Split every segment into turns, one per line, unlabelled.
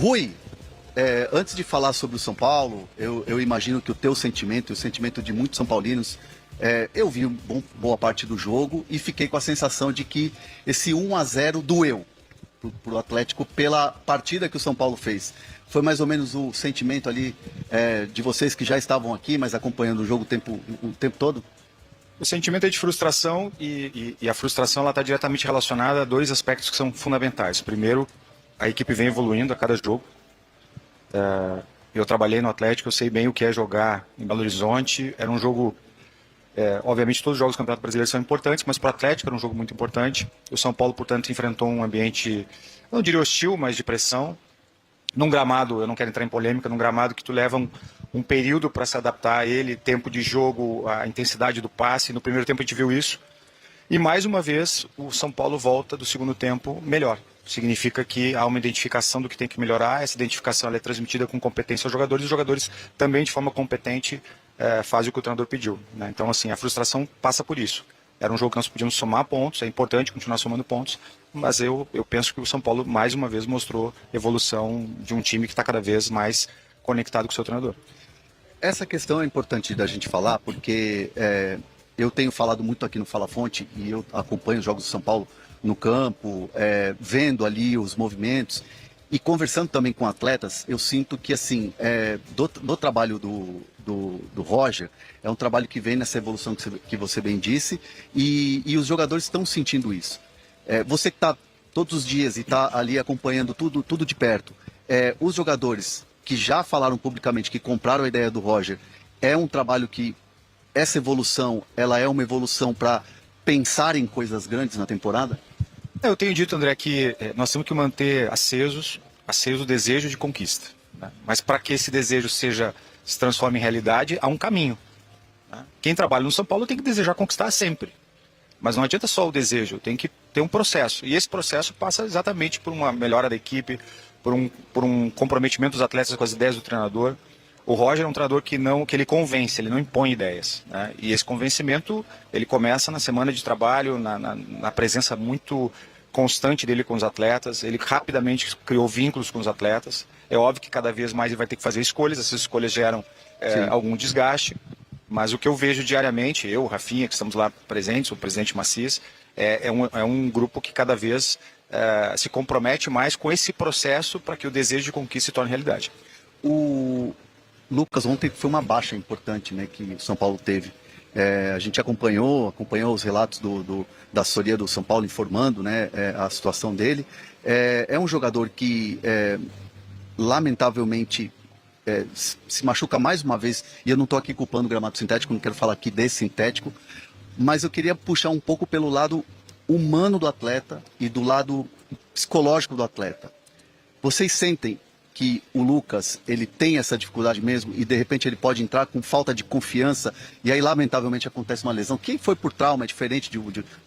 Rui, antes de falar sobre o São Paulo, eu imagino que o teu sentimento, o sentimento de muitos São Paulinos, eu vi boa parte do jogo e fiquei com a sensação de que esse 1-0 doeu pro Atlético pela partida que o São Paulo fez. Foi mais ou menos o sentimento ali de vocês que já estavam aqui, mas acompanhando o jogo o tempo todo?
O sentimento é de frustração e a frustração está diretamente relacionada a dois aspectos que são fundamentais. Primeiro, a equipe vem evoluindo a cada jogo. Eu trabalhei no Atlético, eu sei bem o que é jogar em Belo Horizonte. Era um jogo, obviamente todos os jogos do Campeonato Brasileiro são importantes, mas para o Atlético era um jogo muito importante. O São Paulo, portanto, enfrentou um ambiente, não diria hostil, mas de pressão. Num gramado, eu não quero entrar em polêmica, num gramado que tu leva um período para se adaptar a ele, tempo de jogo, a intensidade do passe. No primeiro tempo a gente viu isso. E mais uma vez o São Paulo volta do segundo tempo melhor. Significa que há uma identificação do que tem que melhorar, essa identificação ela é transmitida com competência aos jogadores, e os jogadores também de forma competente fazem o que o treinador pediu, né? Então assim, a frustração passa por isso. Era um jogo que nós podíamos somar pontos, é importante continuar somando pontos, mas eu penso que o São Paulo mais uma vez mostrou evolução de um time que está cada vez mais conectado com o seu treinador.
Essa questão é importante da gente falar, porque eu tenho falado muito aqui no Fala Fonte e eu acompanho os jogos do São Paulo no campo, vendo ali os movimentos e conversando também com atletas. Eu sinto que assim, do trabalho do Roger, é um trabalho que vem nessa evolução que você bem disse, e os jogadores estão sentindo isso. Você que está todos os dias e está ali acompanhando tudo de perto, os jogadores que já falaram publicamente que compraram a ideia do Roger, é um trabalho que essa evolução, ela é uma evolução para pensar em coisas grandes na temporada?
Eu tenho dito, André, que nós temos que manter aceso o desejo de conquista, né? Mas para que esse desejo se transforme em realidade, há um caminho, né? Quem trabalha no São Paulo tem que desejar conquistar sempre. Mas não adianta só o desejo, tem que ter um processo. E esse processo passa exatamente por uma melhora da equipe, por um comprometimento dos atletas com as ideias do treinador. O Roger é um treinador que ele convence, ele não impõe ideias, né? E esse convencimento, ele começa na semana de trabalho, na presença muito constante dele com os atletas. Ele rapidamente criou vínculos com os atletas. É óbvio que cada vez mais ele vai ter que fazer escolhas, essas escolhas geram algum desgaste. Mas o que eu vejo diariamente, eu, Rafinha, que estamos lá presentes, o presidente Macias, é um grupo que cada vez se compromete mais com esse processo para que o desejo de conquista se torne realidade.
O Lucas, ontem foi uma baixa importante, né, que o São Paulo teve. A gente acompanhou os relatos da assessoria do São Paulo informando, né, a situação dele. É um jogador que, lamentavelmente, se machuca mais uma vez, e eu não estou aqui culpando o gramado sintético, não quero falar aqui desse sintético, mas eu queria puxar um pouco pelo lado humano do atleta e do lado psicológico do atleta. Vocês sentem que o Lucas, ele tem essa dificuldade mesmo e de repente ele pode entrar com falta de confiança e aí lamentavelmente acontece uma lesão? Quem foi por trauma é diferente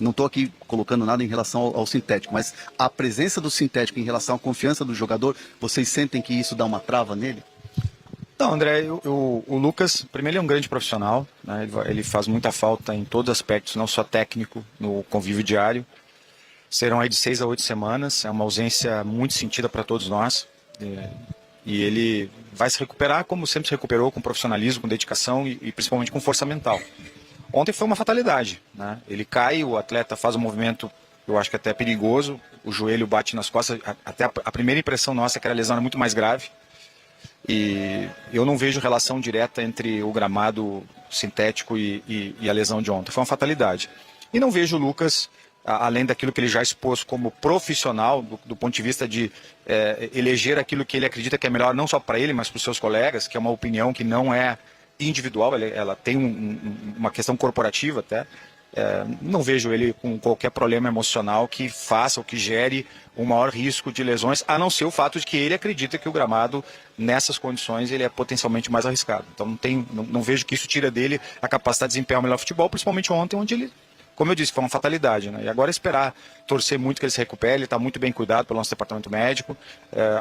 não estou aqui colocando nada em relação ao sintético, mas a presença do sintético em relação à confiança do jogador, vocês sentem que isso dá uma trava nele?
Não, André, o Lucas, primeiro, ele é um grande profissional, né? Ele faz muita falta em todos os aspectos, não só técnico, no convívio diário. Serão aí de 6 a 8 semanas, é uma ausência muito sentida para todos nós. E ele vai se recuperar como sempre se recuperou, com profissionalismo, com dedicação e principalmente com força mental. Ontem foi uma fatalidade, né? Ele cai, o atleta faz um movimento, eu acho que até perigoso, o joelho bate nas costas, até a primeira impressão nossa é que a lesão era muito mais grave. E eu não vejo relação direta entre o gramado sintético e a lesão de ontem. Foi uma fatalidade. E não vejo o Lucas, além daquilo que ele já expôs como profissional, do ponto de vista de eleger aquilo que ele acredita que é melhor, não só para ele, mas para os seus colegas, que é uma opinião que não é individual, ela tem uma questão corporativa até. Não vejo ele com qualquer problema emocional que faça ou que gere um maior risco de lesões, a não ser o fato de que ele acredita que o gramado, nessas condições, ele é potencialmente mais arriscado. Então não vejo que isso tira dele a capacidade de desempenhar o melhor futebol, principalmente ontem, onde ele, como eu disse, foi uma fatalidade, né? E agora esperar, torcer muito que ele se recupere, ele está muito bem cuidado pelo nosso departamento médico,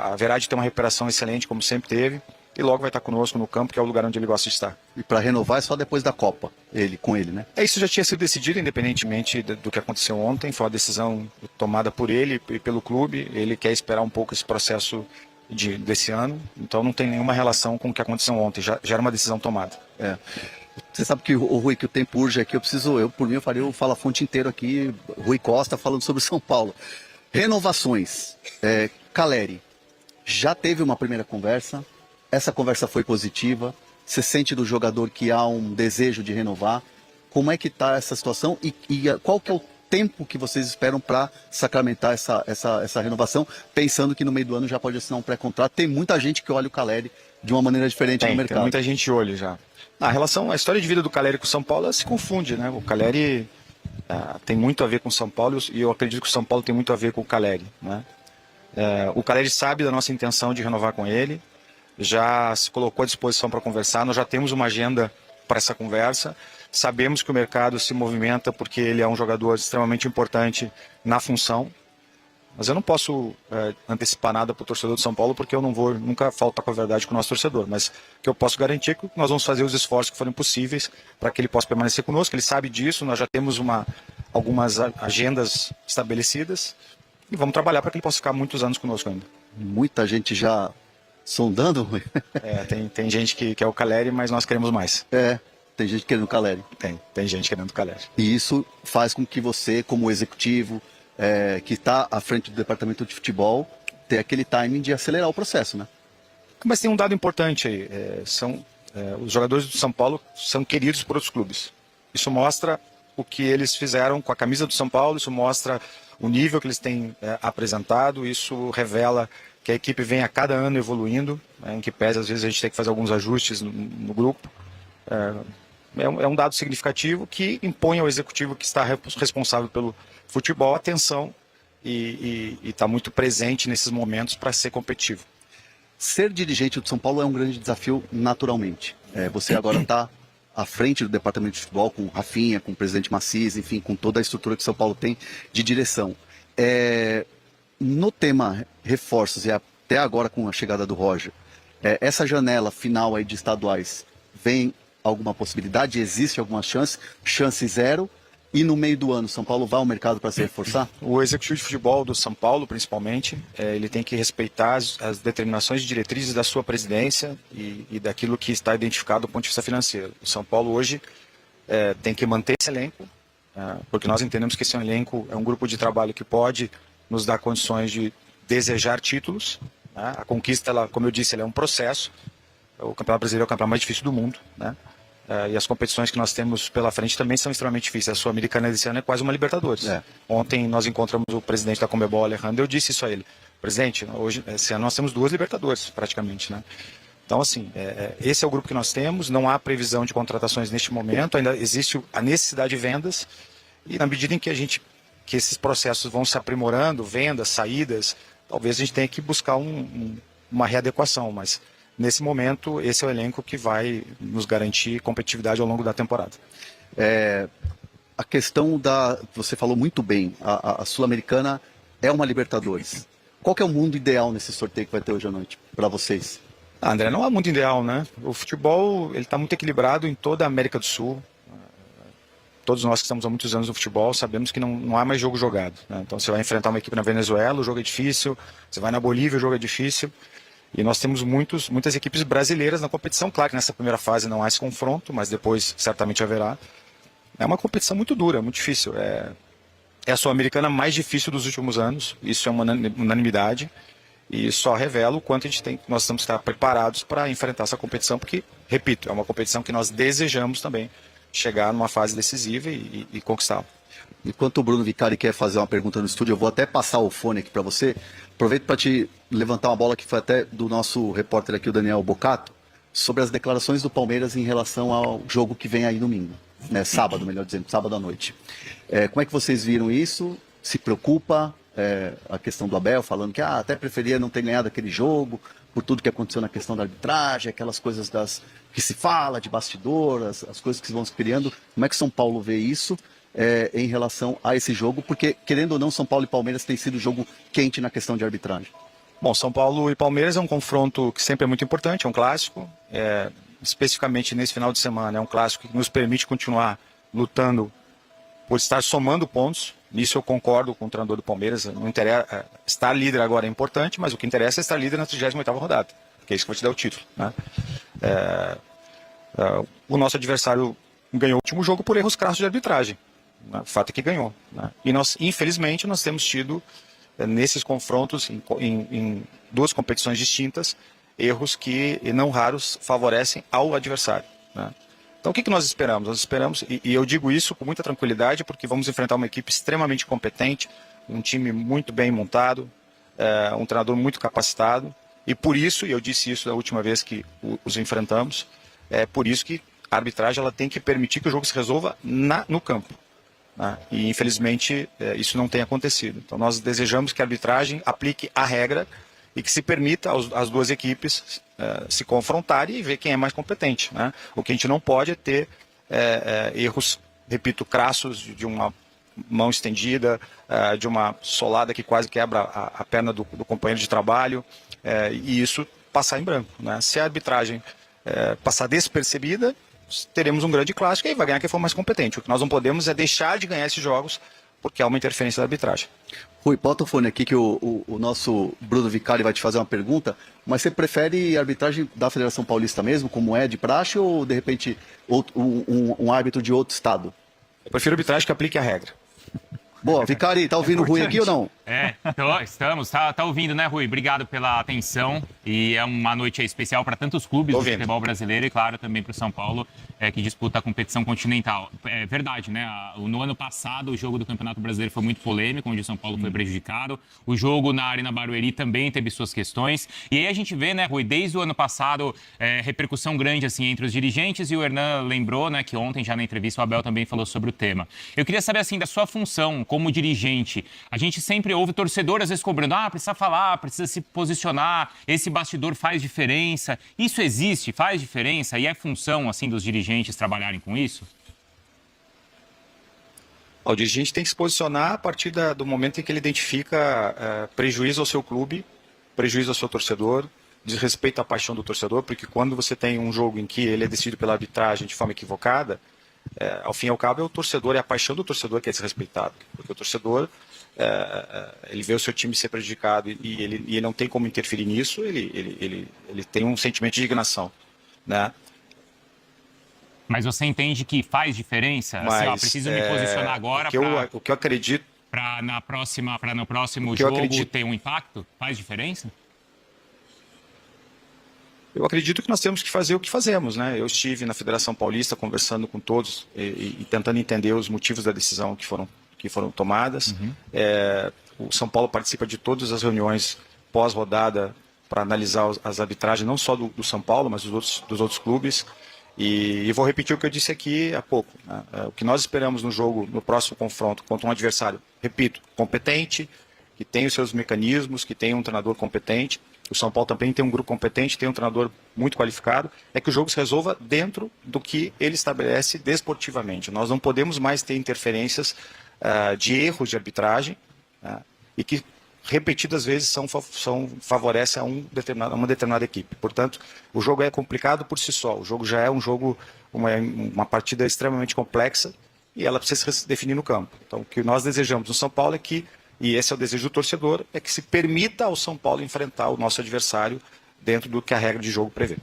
haverá de ter uma recuperação excelente, como sempre teve, e logo vai estar conosco no campo, que é o lugar onde ele gosta de estar.
E para renovar é só depois da Copa, com ele, né?
Isso já tinha sido decidido, independentemente do que aconteceu ontem. Foi uma decisão tomada por ele e pelo clube. Ele quer esperar um pouco esse processo desse ano, então não tem nenhuma relação com o que aconteceu ontem, já era uma decisão tomada.
Você sabe que o Rui, que o tempo urge aqui, por mim eu faria o Fala Fonte inteiro aqui, Rui Costa falando sobre São Paulo. Renovações, Caleri, já teve uma primeira conversa, essa conversa foi positiva, você sente do jogador que há um desejo de renovar, como é que está essa situação e qual que é o tempo que vocês esperam para sacramentar essa renovação, pensando que no meio do ano já pode assinar um pré-contrato? Tem muita gente que olha o Caleri de uma maneira diferente no mercado.
Tem muita gente de olho já. A história de vida do Caleri com o São Paulo, ela se confunde, né? O Caleri tem muito a ver com o São Paulo e eu acredito que o São Paulo tem muito a ver com o Caleri, né? O Caleri sabe da nossa intenção de renovar com ele, já se colocou à disposição para conversar, nós já temos uma agenda para essa conversa, sabemos que o mercado se movimenta porque ele é um jogador extremamente importante na função, mas eu não posso antecipar nada para o torcedor do São Paulo porque eu não vou nunca faltar com a verdade com o nosso torcedor, mas o que eu posso garantir é que nós vamos fazer os esforços que forem possíveis para que ele possa permanecer conosco, ele sabe disso, nós já temos algumas agendas estabelecidas e vamos trabalhar para que ele possa ficar muitos anos conosco ainda.
Muita gente já sondando, Rui?
Tem gente que quer o Caleri, mas nós queremos mais.
Tem gente querendo o Caleri.
Tem gente querendo o Caleri.
E isso faz com que você, como executivo, que está à frente do departamento de futebol, tenha aquele timing de acelerar o processo, né?
Mas tem um dado importante aí. Os jogadores do São Paulo são queridos por outros clubes. Isso mostra o que eles fizeram com a camisa do São Paulo, isso mostra o nível que eles têm apresentado, isso revela que a equipe vem a cada ano evoluindo, em que pese às vezes a gente tem que fazer alguns ajustes no grupo. É um dado significativo que impõe ao executivo que está responsável pelo futebol atenção e está muito presente nesses momentos para ser competitivo.
Ser dirigente do São Paulo é um grande desafio naturalmente. Você agora está à frente do departamento de futebol com o Rafinha, com o presidente Maciz, enfim, com toda a estrutura que o São Paulo tem de direção. No tema reforços e até agora com a chegada do Roger, essa janela final aí de estaduais, vem alguma possibilidade? Existe alguma chance? Chance zero? E no meio do ano, São Paulo vai ao mercado para se reforçar?
O executivo de futebol do São Paulo, principalmente, ele tem que respeitar as determinações e diretrizes da sua presidência e daquilo que está identificado do ponto de vista financeiro. O São Paulo hoje tem que manter esse elenco, porque nós entendemos que esse elenco é um grupo de trabalho que pode nos dar condições de desejar títulos. A conquista, como eu disse, ela é um processo. O Campeonato Brasileiro é o campeonato mais difícil do mundo, né? E as competições que nós temos pela frente também são extremamente difíceis. A Sul-Americana desse ano é quase uma Libertadores. Ontem nós encontramos o presidente da Conmebol, Alejandro, eu disse isso a ele. Presidente, hoje, esse ano nós temos 2 Libertadores, praticamente, né? Então, assim, esse é o grupo que nós temos, não há previsão de contratações neste momento, ainda existe a necessidade de vendas, e na medida em que que esses processos vão se aprimorando, vendas, saídas, talvez a gente tenha que buscar uma readequação, mas nesse momento esse é o elenco que vai nos garantir competitividade ao longo da temporada.
A questão você falou muito bem, a Sul-Americana é uma Libertadores. Qual que é o mundo ideal nesse sorteio que vai ter hoje à noite para vocês?
André, não é muito ideal, né? O futebol ele está muito equilibrado em toda a América do Sul. Todos nós que estamos há muitos anos no futebol sabemos que não há mais jogo jogado, né? Então você vai enfrentar uma equipe na Venezuela, o jogo é difícil. Você vai na Bolívia, o jogo é difícil. E nós temos muitas equipes brasileiras na competição. Claro que nessa primeira fase não há esse confronto, mas depois certamente haverá. É uma competição muito dura, muito difícil. É a Sul-Americana mais difícil dos últimos anos. Isso é uma unanimidade. E só revela o quanto nós temos que estar preparados para enfrentar essa competição, porque, repito, é uma competição que nós desejamos também chegar numa fase decisiva e conquistá-la.
Enquanto o Bruno Vicari quer fazer uma pergunta no estúdio, eu vou até passar o fone aqui para você. Aproveito para te levantar uma bola que foi até do nosso repórter aqui, o Daniel Bocato, sobre as declarações do Palmeiras em relação ao jogo que vem aí domingo, né? Sábado, melhor dizendo, sábado à noite. Como é que vocês viram isso? Se preocupa a questão do Abel, falando que até preferia não ter ganhado aquele jogo, por tudo que aconteceu na questão da arbitragem, aquelas coisas que se fala de bastidor, as coisas que vão se criando. Como é que São Paulo vê isso em relação a esse jogo? Porque, querendo ou não, São Paulo e Palmeiras tem sido jogo quente na questão de arbitragem.
Bom, São Paulo e Palmeiras é um confronto que sempre é muito importante, é um clássico. Especificamente nesse final de semana, é um clássico que nos permite continuar lutando por estar somando pontos. Nisso eu concordo com o treinador do Palmeiras. Não interessa, estar líder agora é importante, mas o que interessa é estar líder na 38ª rodada, que é isso que vai te dar o título, né? O nosso adversário ganhou o último jogo por erros crassos de arbitragem, né? O fato é que ganhou, né? E nós, infelizmente, nós temos tido, nesses confrontos, em duas competições distintas, erros que, não raros, favorecem ao adversário, né? Então, o que nós esperamos? Nós esperamos, e eu digo isso com muita tranquilidade, porque vamos enfrentar uma equipe extremamente competente, um time muito bem montado, um treinador muito capacitado, e por isso, e eu disse isso da última vez que os enfrentamos, por isso que a arbitragem ela tem que permitir que o jogo se resolva no campo, né? E, infelizmente, isso não tem acontecido. Então, nós desejamos que a arbitragem aplique a regra e que se permita às duas equipes se confrontarem e ver quem é mais competente, né? O que a gente não pode é ter erros, repito, crassos de uma mão estendida, de uma solada que quase quebra a perna do companheiro de trabalho, e isso passar em branco, né? Se a arbitragem passar despercebida, teremos um grande clássico e aí vai ganhar quem for mais competente. O que nós não podemos é deixar de ganhar esses jogos porque há uma interferência da arbitragem.
Rui, bota o fone aqui que o nosso Bruno Vicari vai te fazer uma pergunta, mas você prefere a arbitragem da Federação Paulista mesmo, como é de praxe, ou de repente um árbitro de outro estado?
Eu prefiro arbitragem que aplique a regra.
Boa, Vicari, tá ouvindo o Rui aqui ou não?
Estamos. Tá ouvindo, né, Rui? Obrigado pela atenção. E é uma noite especial para tantos clubes do futebol brasileiro e, claro, também para o São Paulo, que disputa a competição continental. É verdade, né? No ano passado, o jogo do Campeonato Brasileiro foi muito polêmico, onde o São Paulo foi prejudicado. O jogo na Arena Barueri também teve suas questões. E aí a gente vê, né, Rui, desde o ano passado, repercussão grande assim entre os dirigentes. E o Hernan lembrou, né, que ontem, já na entrevista, o Abel também falou sobre o tema. Eu queria saber, assim, da sua função como dirigente. A gente sempre ouve torcedor, às vezes, cobrando, precisa falar, precisa se posicionar, esse bastidor faz diferença. Isso existe, faz diferença? E é função, assim, dos dirigentes trabalharem com isso?
O dirigente tem que se posicionar a partir do momento em que ele identifica prejuízo ao seu clube, prejuízo ao seu torcedor, desrespeito à paixão do torcedor, porque quando você tem um jogo em que ele é decidido pela arbitragem de forma equivocada, ao fim e ao cabo é o torcedor, é a paixão do torcedor que é desrespeitado, porque o torcedor ele vê o seu time ser prejudicado e ele não tem como interferir nisso, ele tem um sentimento de indignação, né?
Mas você entende que faz diferença?
Mas,
assim, preciso me posicionar agora
o que eu acredito
para no próximo jogo ter um impacto? Faz diferença?
Eu acredito que nós temos que fazer o que fazemos, né? Eu estive na Federação Paulista conversando com todos e tentando entender os motivos da decisão que foram tomadas. O São Paulo participa de todas as reuniões pós-rodada para analisar as arbitragens, não só do São Paulo, mas dos outros clubes. E vou repetir o que eu disse aqui há pouco, né? O que nós esperamos no próximo confronto contra um adversário, repito, competente, que tem os seus mecanismos, que tem um treinador competente. O São Paulo também tem um grupo competente, tem um treinador muito qualificado. É que o jogo se resolva dentro do que ele estabelece desportivamente. Nós não podemos mais ter interferências de erros de arbitragem, e que repetidas vezes favorecem a uma determinada equipe. Portanto, o jogo é complicado por si só. O jogo já é uma partida extremamente complexa e ela precisa se definir no campo. Então, o que nós desejamos no São Paulo é que, e esse é o desejo do torcedor, é que se permita ao São Paulo enfrentar o nosso adversário dentro do que a regra de jogo prevê.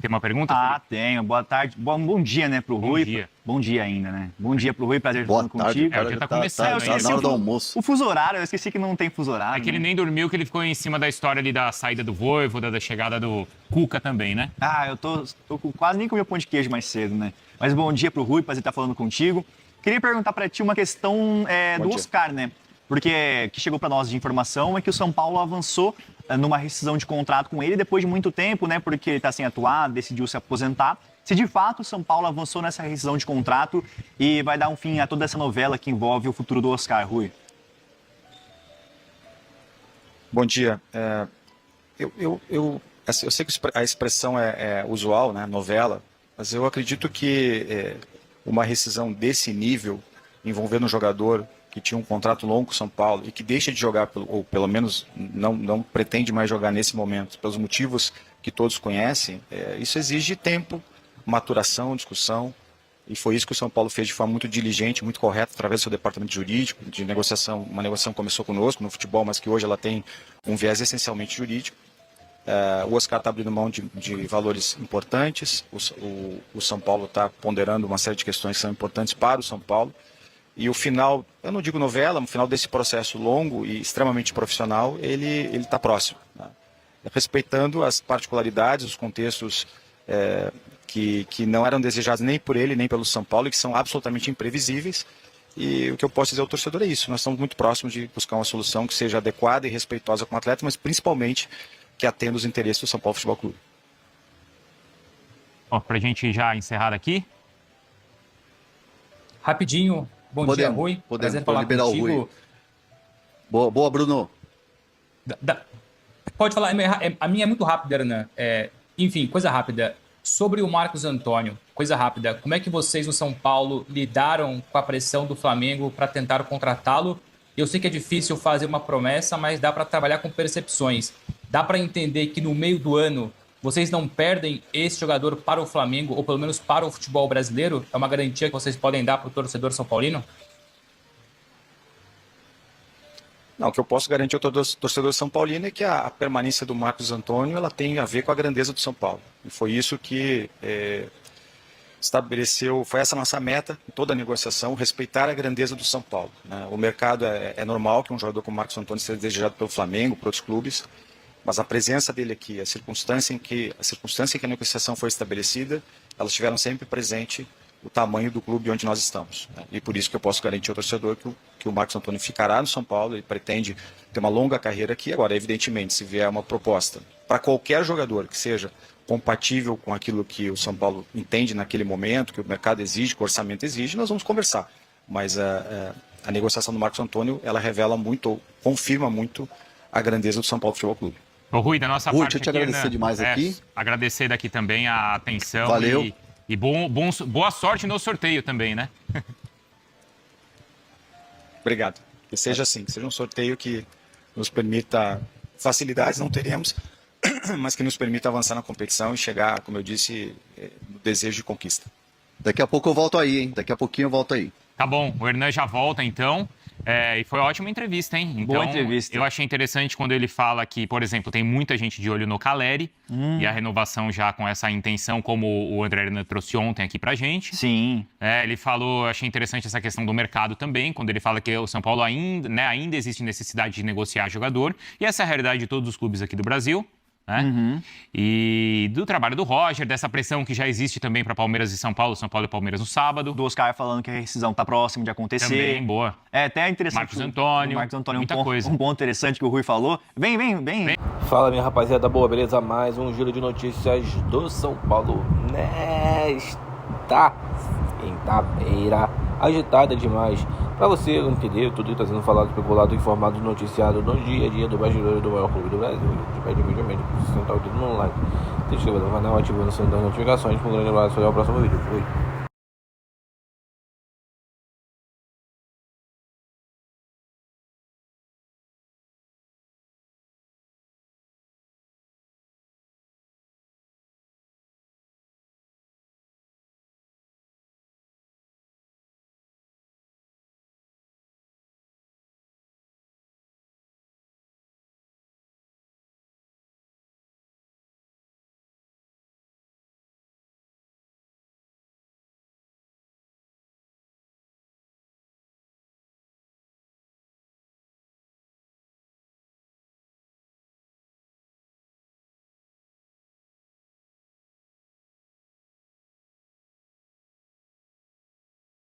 Tem uma pergunta?
Tenho. Boa tarde. Bom dia, né, pro Rui.
Dia.
Bom dia ainda, né? Bom dia pro Rui, prazer estar contigo.
Já tá começando,
tá na hora do almoço.
O fuso horário, eu esqueci que não tem fuso horário.
É que ele nem dormiu, que ele ficou em cima da história ali da saída do Vojvoda, da chegada do Cuca também, né?
Eu quase nem comi o pão de queijo mais cedo, né? Mas bom dia pro Rui, prazer estar falando contigo. Queria perguntar pra ti uma questão do Oscar, né? Porque que chegou para nós de informação é que o São Paulo avançou numa rescisão de contrato com ele depois de muito tempo, né? Porque ele está sem atuar, decidiu se aposentar. Se de fato o São Paulo avançou nessa rescisão de contrato e vai dar um fim a toda essa novela que envolve o futuro do Oscar, Rui.
Bom dia. Eu sei que a expressão é usual, né? Novela, mas eu acredito que uma rescisão desse nível, envolvendo um jogador que tinha um contrato longo com o São Paulo e que deixa de jogar, ou pelo menos não pretende mais jogar nesse momento, pelos motivos que todos conhecem, isso exige tempo, maturação, discussão. E foi isso que o São Paulo fez de forma muito diligente, muito correta, através do seu departamento jurídico, de negociação. Uma negociação começou conosco no futebol, mas que hoje ela tem um viés essencialmente jurídico. O Oscar está abrindo mão de valores importantes, o São Paulo está ponderando uma série de questões que são importantes para o São Paulo. E o final, eu não digo novela, o final desse processo longo e extremamente profissional, ele está próximo, né? Respeitando as particularidades, os contextos que não eram desejados nem por ele, nem pelo São Paulo, e que são absolutamente imprevisíveis. E o que eu posso dizer ao torcedor é isso: nós estamos muito próximos de buscar uma solução que seja adequada e respeitosa com o atleta, mas principalmente que atenda os interesses do São Paulo Futebol Clube.
Para a gente já encerrar aqui.
Rapidinho, bom dia, Rui.
Podemos liberar contigo. O Rui. Boa, Bruno.
Pode falar, a minha é muito rápida, Hernan. Enfim, coisa rápida. Sobre o Marcos Antônio, coisa rápida. Como é que vocês no São Paulo lidaram com a pressão do Flamengo para tentar contratá-lo? Eu sei que é difícil fazer uma promessa, mas dá para trabalhar com percepções. Dá para entender que no meio do ano vocês não perdem esse jogador para o Flamengo, ou pelo menos para o futebol brasileiro? É uma garantia que vocês podem dar para o torcedor são paulino?
Não, o que eu posso garantir ao torcedor são paulino é que a permanência do Marcos Antônio ela tem a ver com a grandeza do São Paulo. E foi isso que estabeleceu, foi essa nossa meta em toda a negociação, respeitar a grandeza do São Paulo, né? O mercado é normal que um jogador como o Marcos Antônio seja desejado pelo Flamengo, por outros clubes, mas a presença dele aqui, a circunstância em que a negociação foi estabelecida, elas tiveram sempre presente o tamanho do clube onde nós estamos, né? E por isso que eu posso garantir ao torcedor que o Marcos Antônio ficará no São Paulo. Ele pretende ter uma longa carreira aqui. Agora, evidentemente, se vier uma proposta para qualquer jogador que seja compatível com aquilo que o São Paulo entende naquele momento, que o mercado exige, que o orçamento exige, nós vamos conversar. Mas a negociação do Marcos Antônio, ela revela muito, ou confirma muito a grandeza do São Paulo Futebol Clube.
Ô, Rui, da nossa parte
deixa eu te agradecer demais aqui.
Agradecer daqui também a atenção.
Valeu.
E boa sorte no sorteio também, né?
Obrigado. Que seja assim, que seja um sorteio que nos permita facilidades, não teremos, mas que nos permita avançar na competição e chegar, como eu disse, no desejo de conquista.
Daqui a pouco eu volto aí, hein? Daqui a pouquinho eu volto aí.
Tá bom, o Hernan já volta então. E foi uma ótima entrevista, hein? Então,
boa entrevista.
Eu achei interessante quando ele fala que, por exemplo, tem muita gente de olho no Caleri e a renovação já com essa intenção, como o André Hernan trouxe ontem aqui pra gente.
Sim.
Ele falou, achei interessante essa questão do mercado também, quando ele fala que o São Paulo ainda existe necessidade de negociar jogador. E essa é a realidade de todos os clubes aqui do Brasil, né? E do trabalho do Roger, dessa pressão que já existe também para Palmeiras e São Paulo e Palmeiras no sábado.
Do Oscar falando que a rescisão está próxima de acontecer.
Também, boa.
Até interessante.
Marcos Antônio, muita coisa.
Um ponto interessante que o Rui falou. Vem.
Fala, minha rapaziada boa, beleza? Mais um giro de notícias do São Paulo nesta quinta-feira. Agitada demais. Pra você entender tudo que está sendo falado, especulado, informado, noticiado no dia a dia do bastidor do maior clube do Brasil. Te pede humildemente para você sentar o dedo no like, se inscreva no canal, ativando o sininho das notificações. Um grande abraço e até o próximo vídeo. Fui.